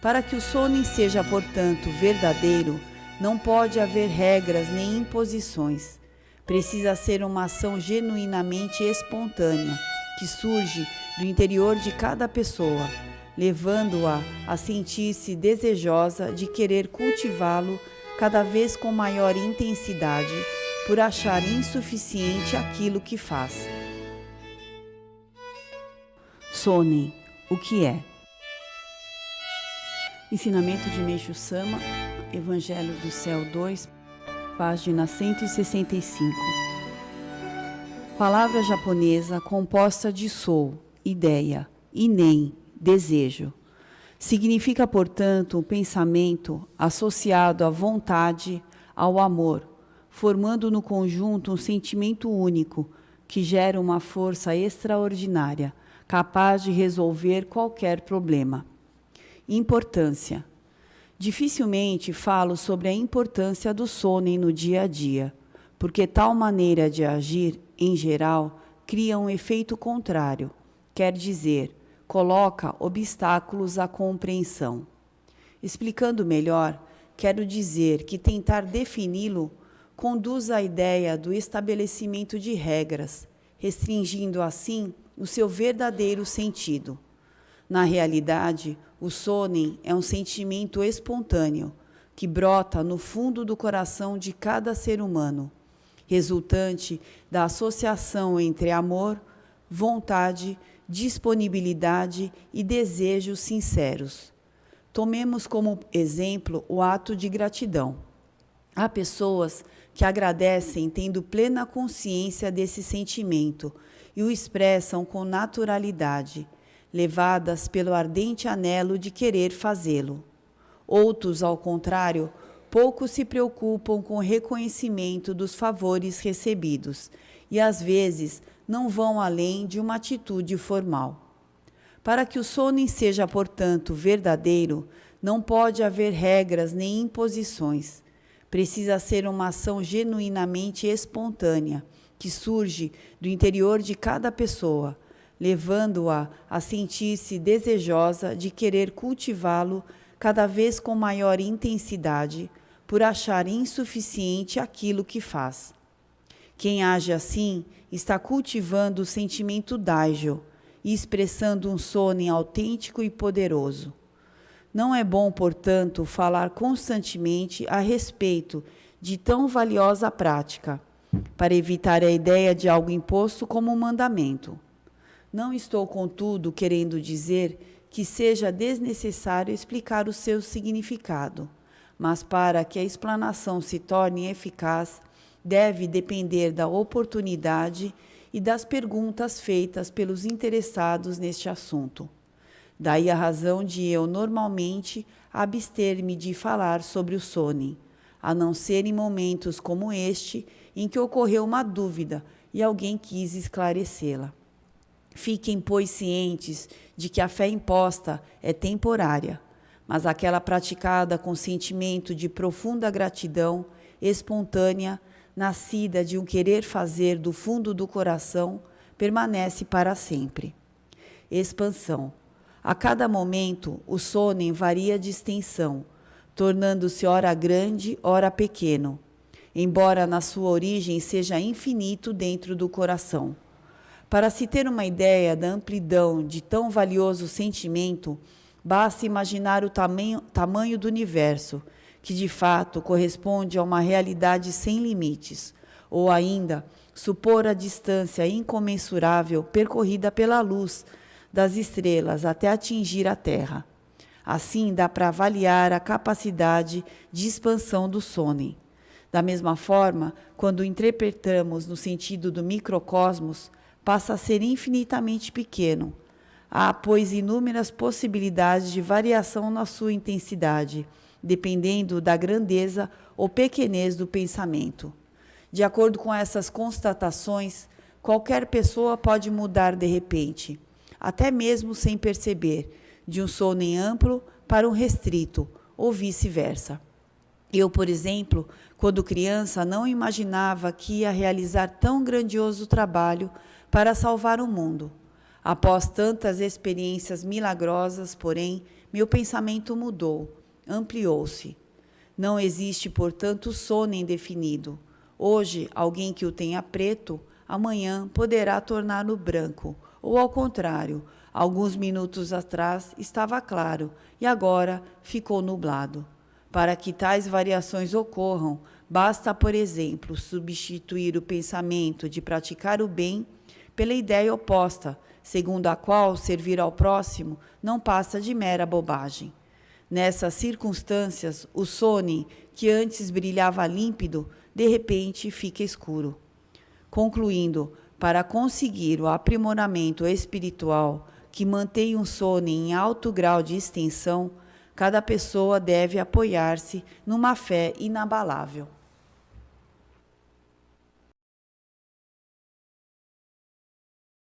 Para que o sonem seja, portanto, verdadeiro, não pode haver regras nem imposições. Precisa ser uma ação genuinamente espontânea, que surge do interior de cada pessoa, levando-a a sentir-se desejosa de querer cultivá-lo cada vez com maior intensidade, por achar insuficiente aquilo que faz. Sonem, o que é? Ensinamento de Meishu Sama, Evangelho do Céu 2, página 165. Palavra japonesa composta de sou, ideia, e nen, desejo. Significa, portanto, um pensamento associado à vontade, ao amor, formando no conjunto um sentimento único que gera uma força extraordinária, capaz de resolver qualquer problema. Importância. Dificilmente falo sobre a importância do sonem no dia a dia, porque tal maneira de agir, em geral, cria um efeito contrário, quer dizer, coloca obstáculos à compreensão. Explicando melhor, quero dizer que tentar defini-lo conduz à ideia do estabelecimento de regras, restringindo assim o seu verdadeiro sentido. Na realidade, o sonem é um sentimento espontâneo, que brota no fundo do coração de cada ser humano, resultante da associação entre amor, vontade, disponibilidade e desejos sinceros. Tomemos como exemplo o ato de gratidão. Há pessoas que agradecem tendo plena consciência desse sentimento e o expressam com naturalidade, levadas pelo ardente anelo de querer fazê-lo. Outros, ao contrário, pouco se preocupam com o reconhecimento dos favores recebidos e, às vezes, não vão além de uma atitude formal. Para que o sonem seja, portanto, verdadeiro, não pode haver regras nem imposições. Precisa ser uma ação genuinamente espontânea, que surge do interior de cada pessoa, levando-a a sentir-se desejosa de querer cultivá-lo cada vez com maior intensidade, por achar insuficiente aquilo que faz. Quem age assim está cultivando o sentimento daijo e expressando um sonem autêntico e poderoso. Não é bom, portanto, falar constantemente a respeito de tão valiosa prática, para evitar a ideia de algo imposto como um mandamento. Não estou, contudo, querendo dizer que seja desnecessário explicar o seu significado, mas para que a explanação se torne eficaz, deve depender da oportunidade e das perguntas feitas pelos interessados neste assunto. Daí a razão de eu, normalmente, abster-me de falar sobre o sonem, a não ser em momentos como este, em que ocorreu uma dúvida e alguém quis esclarecê-la. Fiquem, pois, cientes de que a fé imposta é temporária, mas aquela praticada com sentimento de profunda gratidão, espontânea, nascida de um querer fazer do fundo do coração, permanece para sempre. Expansão. A cada momento, o sonem varia de extensão, tornando-se ora grande, ora pequeno, embora na sua origem seja infinito dentro do coração. Para se ter uma ideia da amplidão de tão valioso sentimento, basta imaginar o tamanho do universo, que de fato corresponde a uma realidade sem limites, ou ainda supor a distância incomensurável percorrida pela luz das estrelas até atingir a Terra. Assim dá para avaliar a capacidade de expansão do sonem. Da mesma forma, quando o interpretamos no sentido do microcosmos, passa a ser infinitamente pequeno. Há, pois, inúmeras possibilidades de variação na sua intensidade, dependendo da grandeza ou pequenez do pensamento. De acordo com essas constatações, qualquer pessoa pode mudar de repente, até mesmo sem perceber, de um sonem amplo para um restrito, ou vice-versa. Eu, por exemplo, quando criança, não imaginava que ia realizar tão grandioso trabalho para salvar o mundo. Após tantas experiências milagrosas, porém, meu pensamento mudou, ampliou-se. Não existe, portanto, sono indefinido. Hoje, alguém que o tenha preto, amanhã poderá torná-lo branco, ou ao contrário, alguns minutos atrás estava claro e agora ficou nublado. Para que tais variações ocorram, basta, por exemplo, substituir o pensamento de praticar o bem pela ideia oposta, segundo a qual servir ao próximo não passa de mera bobagem. Nessas circunstâncias, o sonho, que antes brilhava límpido, de repente fica escuro. Concluindo, para conseguir o aprimoramento espiritual que mantém um sonho em alto grau de extensão, cada pessoa deve apoiar-se numa fé inabalável.